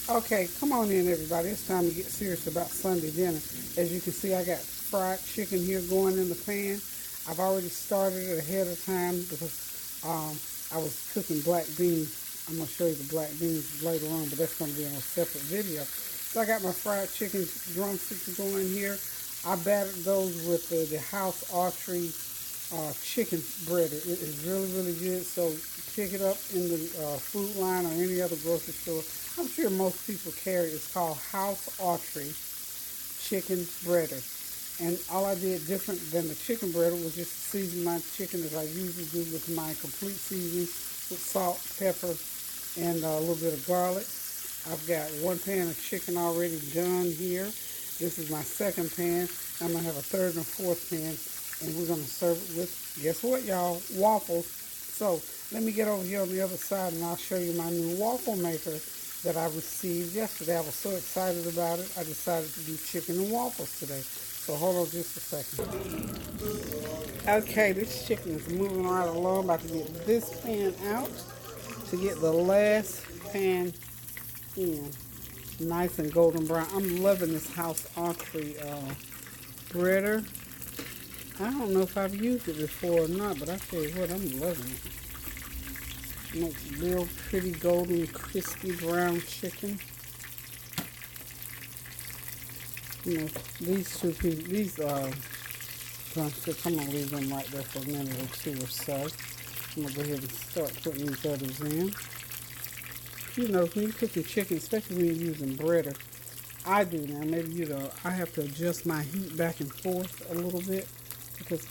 Okay, come on in, everybody. It's time to get serious about Sunday dinner. As you can see, I got fried chicken here going in the pan. I've already started it ahead of time because I was cooking black beans. I'm going to show you the black beans later on, but that's going to be on a separate video. So I got my fried chicken drumsticks going here. I battered those with the House Archery chicken breader. It is really, really good. So pick it up in the Food Line or any other grocery store. I'm sure most people carry it. It's called House Archery chicken breader. And all I did different than the chicken breader was just season my chicken as I usually do with my complete seasoning with salt, pepper, and a little bit of garlic. I've got one pan of chicken already done here. This is my second pan. I'm going to have a third and a fourth pan, and we're going to serve it with, guess what, y'all? Waffles. So let me get over here on the other side, and I'll show you my new waffle maker that I received yesterday. I was so excited about it, I decided to do chicken and waffles today. So hold on just a second. Okay, this chicken is moving right along. I'm about to get this pan out to get the last pan in. Nice and golden brown. I'm loving this House Archery breader. I don't know if I've used it before or not, but I tell you what, I'm loving it. Makes real pretty golden, crispy brown chicken. You know, these drumsticks, I'm gonna leave them right there for a minute or two or so. I'm gonna go ahead and start putting these others in. You know, when you're cooking chicken, especially when you're using breader, I do now, maybe you don't, I have to adjust my heat back and forth a little bit because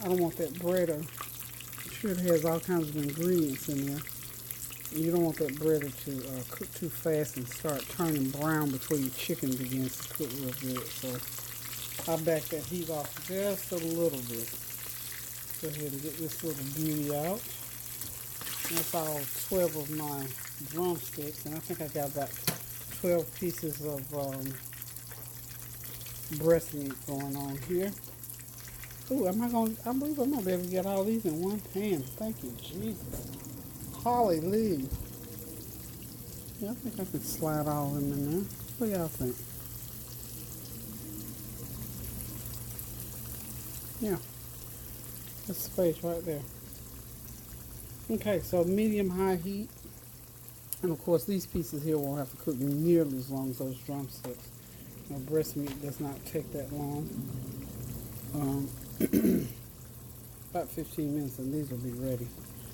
I don't want that breader. I'm sure it has all kinds of ingredients in there. You don't want that breader to cook too fast and start turning brown before your chicken begins to cook real good. So I'll back that heat off just a little bit. Go ahead and get this little beauty out. That's all 12 of my drumsticks, and I think I got about 12 pieces of breast meat going on here. Ooh, I believe I'm gonna be able to get all these in one pan. Thank you, Jesus. Hallelujah. Yeah, I think I could slide all of them in there. What do y'all think? Yeah, there's space right there. Okay, so medium-high heat. And of course, these pieces here won't have to cook nearly as long as those drumsticks. You know, breast meat does not take that long. About 15 minutes and these will be ready.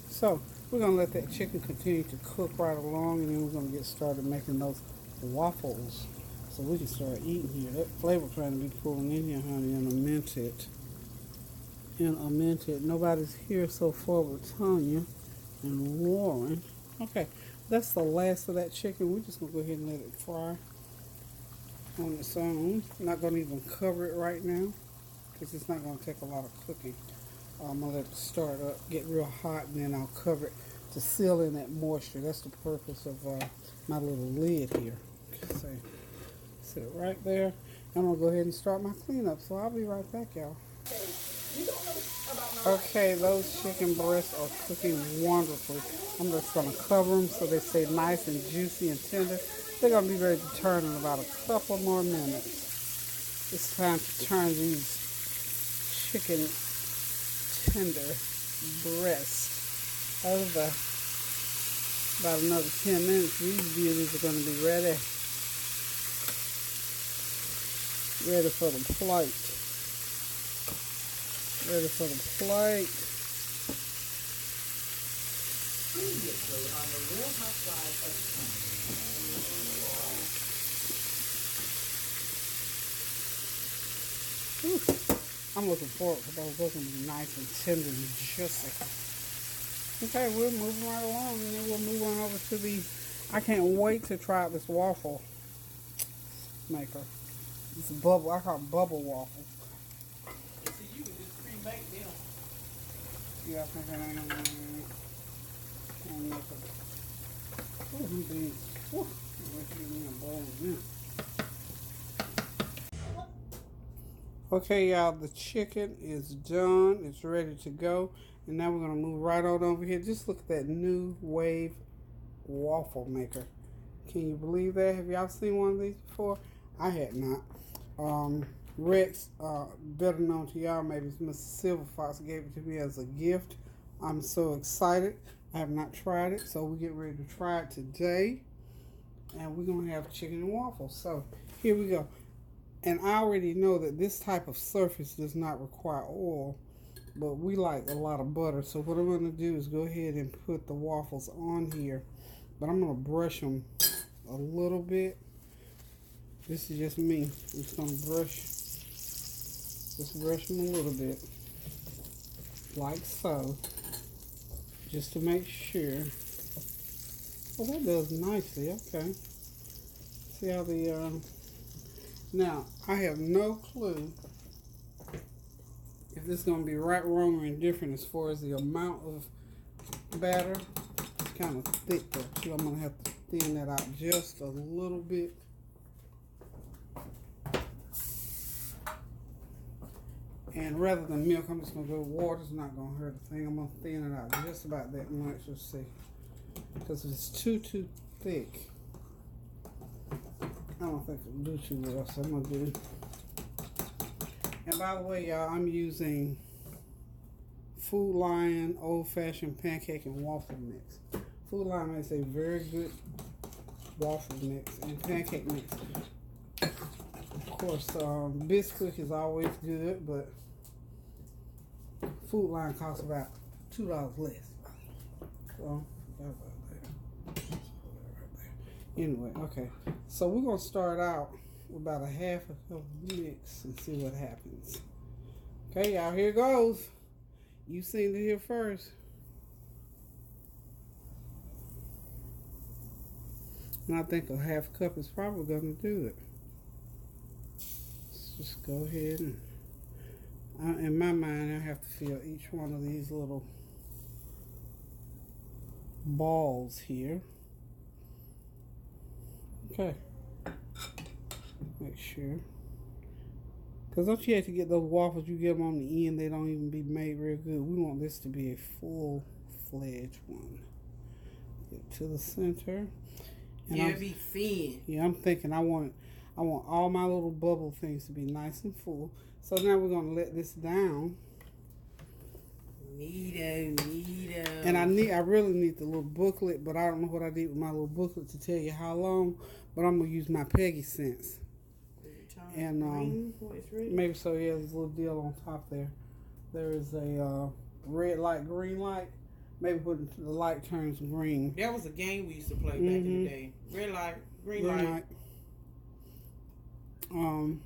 So we're going to let that chicken continue to cook right along, and then we're going to get started making those waffles so we can start eating here. That flavor trying to be pulling in here, honey, in a minute. In a minute. Nobody's here so far but Tanya and Warren. Okay, that's the last of that chicken. We're just going to go ahead and let it fry on its own. I'm not going to even cover it right now because it's not going to take a lot of cooking. I'm going to let it start up, get real hot, and then I'll cover it to seal in that moisture. That's the purpose of my little lid here. So, sit it right there. I'm going to go ahead and start my cleanup, so I'll be right back, y'all. Okay, those chicken breasts are cooking wonderfully. I'm just going to cover them so they stay nice and juicy and tender. They're going to be ready to turn in about a couple more minutes. It's time to turn these chicken tender breasts over. About another 10 minutes, these beauties are going to be ready. Ready for the plate. Ready for the plate. Previously on the Real Housewives of Comeonin. I'm looking forward to those. Those going to be nice and tender and juicy. Okay, we're moving right along, and then we'll move on over to the. I can't wait to try out this waffle maker. It's bubble. I call it Bubble Waffles. See, you can just pre-make them. Yeah, I think I know. Oh, I'm being. Whew. Okay, y'all, the chicken is done. It's ready to go. And now we're going to move right on over here. Just look at that new wave waffle maker. Can you believe that? Have y'all seen one of these before? I had not. Rex, better known to y'all, maybe it's Mr. Silver Fox, gave it to me as a gift. I'm so excited. I have not tried it, so we get ready to try it today. And we're going to have chicken and waffles. So here we go. And I already know that this type of surface does not require oil, but we like a lot of butter. So what I'm going to do is go ahead and put the waffles on here. But I'm going to brush them a little bit. This is just me. I'm just going to brush them a little bit. Like so. Just to make sure. Oh, that does nicely. Okay. See how the... Now, I have no clue if this is going to be right, wrong, or indifferent as far as the amount of batter. It's kind of thick though, so I'm going to have to thin that out just a little bit. And rather than milk, I'm just going to go with water. It's not going to hurt the thing. I'm going to thin it out just about that much. Let's see. Because if it's too thick, I don't think it'll do too well. So I'm going to do. And by the way, y'all, I'm using Food Lion Old Fashioned Pancake and Waffle Mix. Food Lion makes a very good waffle mix and pancake mix. Of course, Bisquick is always good, but Food Lion costs about $2 less. So, anyway, okay. So we're going to start out with about a half a cup of mix and see what happens. Okay, y'all, here goes. You seen it here first. And I think a half cup is probably going to do it. Let's just go ahead and, in my mind, I have to fill each one of these little balls here. Okay. Make sure. Because don't you have to get those waffles, you get them on the end, they don't even be made real good. We want this to be a full-fledged one. Get to the center. And yeah, be thin. Yeah, I'm thinking I want all my little bubble things to be nice and full. So now we're going to let this down. Neato. And I really need the little booklet, but I don't know what I did with my little booklet to tell you how long. But I'm gonna use my Peggy Sense. And maybe so. Yeah, there's a little deal on top there. There is a red light, green light. Maybe when the light turns green. That was a game we used to play back in the day. Red light, green light. And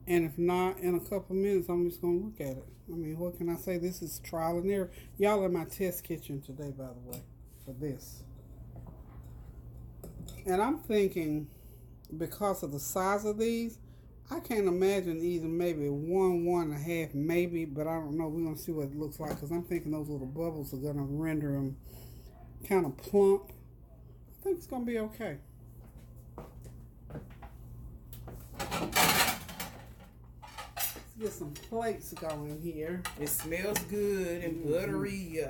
if not, in a couple minutes, I'm just gonna look at it. I mean, what can I say? This is trial and error. Y'all in my test kitchen today, by the way, for this. And I'm thinking, because of the size of these, I can't imagine either maybe 1.5, maybe, but I don't know. We're going to see what it looks like, because I'm thinking those little bubbles are going to render them kind of plump. I think it's going to be okay. Let's get some plates going here. It smells good and buttery.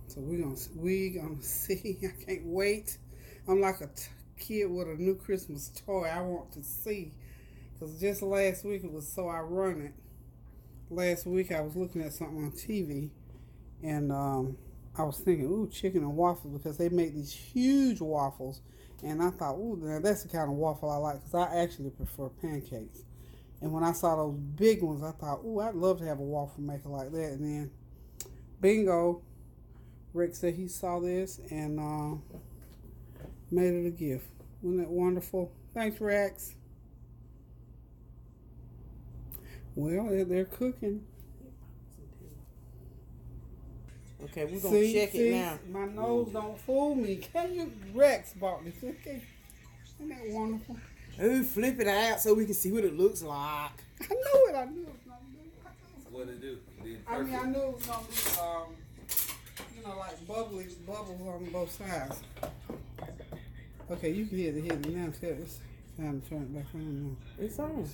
So we gonna see. I can't wait. I'm like a kid with a new Christmas toy. I want to see, because just last week it was so ironic. Last week I was looking at something on TV, and I was thinking, ooh, chicken and waffles, because they make these huge waffles, and I thought, ooh, that's the kind of waffle I like, because I actually prefer pancakes. And when I saw those big ones, I thought, ooh, I'd love to have a waffle maker like that. And then, bingo. Rick said he saw this and made it a gift. Wasn't that wonderful? Thanks, Rex. Well, they're cooking. Okay, we're going to check it now. My nose don't fool me. Can you, Rex bought this? Okay. Isn't that wonderful? Ooh, flip it out so we can see what it looks like. I knew it. I knew it was going to do. What did it do? I mean, I knew it was going to be... like bubbles on both sides. Okay, you can hear it now. It's time to turn it back on now. It's on.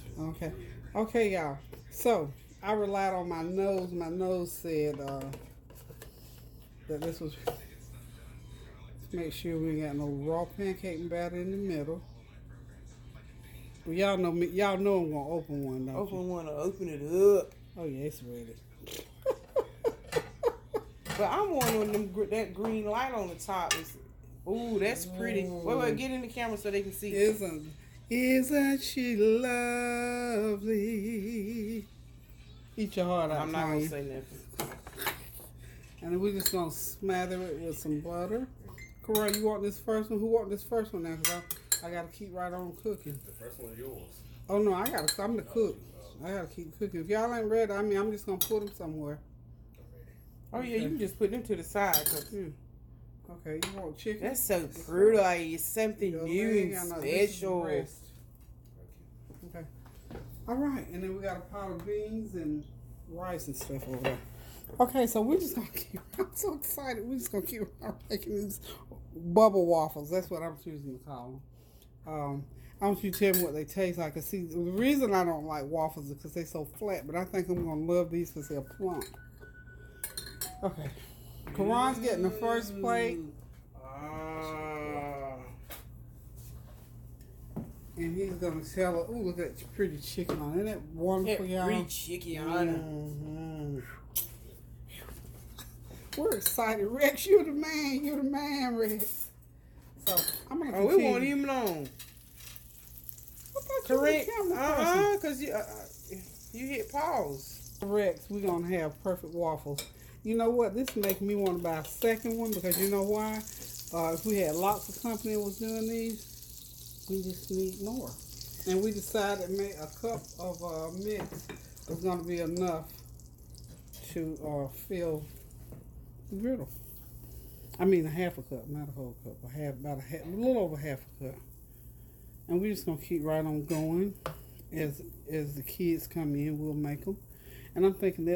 Okay, y'all. So, I relied on my nose. My nose said that this was. Make sure we ain't got no raw pancake batter in the middle. Well, y'all know me. Y'all know I'm gonna open one, don't Open you? one or open it up. Oh yeah, it's ready. But I'm wanting them that green light on the top. Ooh, that's pretty. Wait, get in the camera so they can see. Isn't she lovely? Eat your heart out. I'm not gonna say nothing. And then we're just gonna smother it with some butter. Corey, you want this first one? Who want this first one now? Cause I gotta keep right on cooking. The first one is yours. Oh no, I'm the cook. I gotta keep cooking. If y'all ain't ready, I'm just gonna put them somewhere. Oh yeah, you can just put them to the side. Okay, you want chicken? That's so pretty. It's something new and special. Okay. All right, and then we got a pot of beans and rice and stuff over there. Okay, so we're just gonna keep. I'm so excited. We're just gonna keep making these bubble waffles. That's what I'm choosing to call them. I want you to tell me what they taste like. See, the reason I don't like waffles is because they're so flat, but I think I'm gonna love these because they're plump. Okay. Karan's getting the first plate. And he's going to tell her, ooh, look at that pretty chicken on it. Isn't that wonderful, y'all? Pretty chicken on it. We're excited. Rex, you're the man. You're the man, Rex. So, I'm going to continue. We won't even long. Correct. Because you hit pause. Rex, we're going to have perfect waffles. You know what? This makes me want to buy a second one because you know why? If we had lots of company that was doing these, we just need more. And we decided a cup of mix was going to be enough to fill the griddle. I mean a half a cup, not a whole cup. A little over half a cup. And we're just going to keep right on going. As the kids come in, we'll make them. And I'm thinking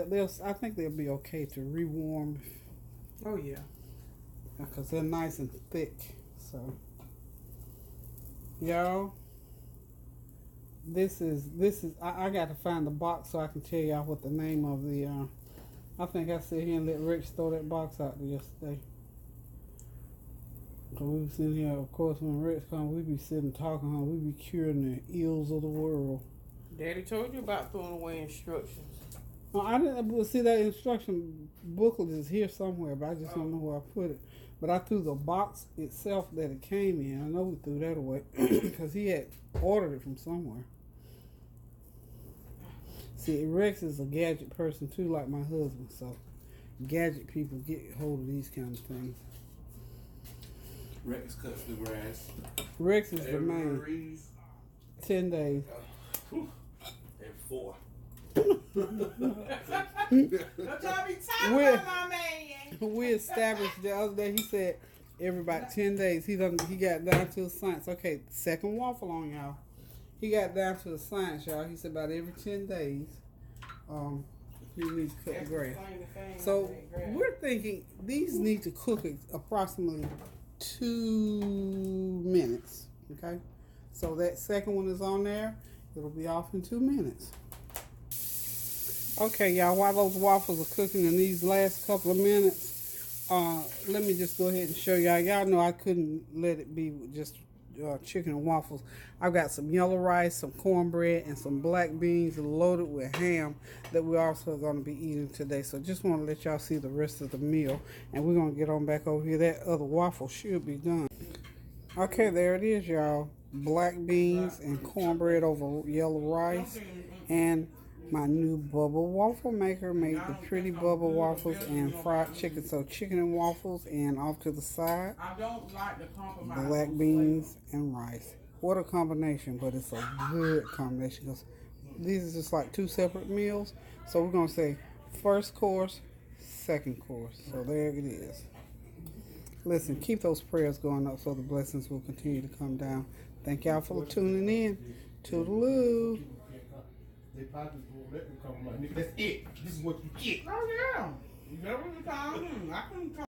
I think they'll be okay to rewarm. Oh yeah. Because they're nice and thick. So, y'all, this is. I got to find the box so I can tell y'all what the name of the. I think I sit here and let Rich throw that box out there yesterday. So we was sitting here, of course, when Rich come, we be sitting talking, we be curing the ills of the world. Daddy told you about throwing away instructions. No, I didn't see that instruction booklet is here somewhere, but I just don't know where I put it. But I threw the box itself that it came in. I know we threw that away because he had ordered it from somewhere. See, Rex is a gadget person too, like my husband. So, gadget people get hold of these kind of things. Rex cuts the grass. Rex is the man. 10 days. And 4. We established the other day. He said every about 10 days he got down to the science. Okay, second waffle on y'all. He got down to the science, y'all. He said about every 10 days, he needs to cut the grass. So we're thinking these need to cook approximately 2 minutes. Okay, so that second one is on there. It'll be off in 2 minutes. Okay, y'all, while those waffles are cooking in these last couple of minutes, let me just go ahead and show y'all. Y'all know I couldn't let it be just chicken and waffles. I've got some yellow rice, some cornbread, and some black beans loaded with ham that we're also going to be eating today. So just want to let y'all see the rest of the meal. And we're going to get on back over here. That other waffle should be done. Okay, there it is, y'all. Black beans and cornbread over yellow rice. And my new bubble waffle maker made the pretty bubble waffles and fried chicken. So chicken and waffles, and off to the side, black beans and rice. What a combination, but it's a good combination because these are just like 2 separate meals. So we're going to say first course, second course. So there it is. Listen, keep those prayers going up so the blessings will continue to come down. Thank y'all for tuning in. Toodaloo. They probably won't let me come on. That's it. This is what you get. Oh yeah. You never come. I couldn't come.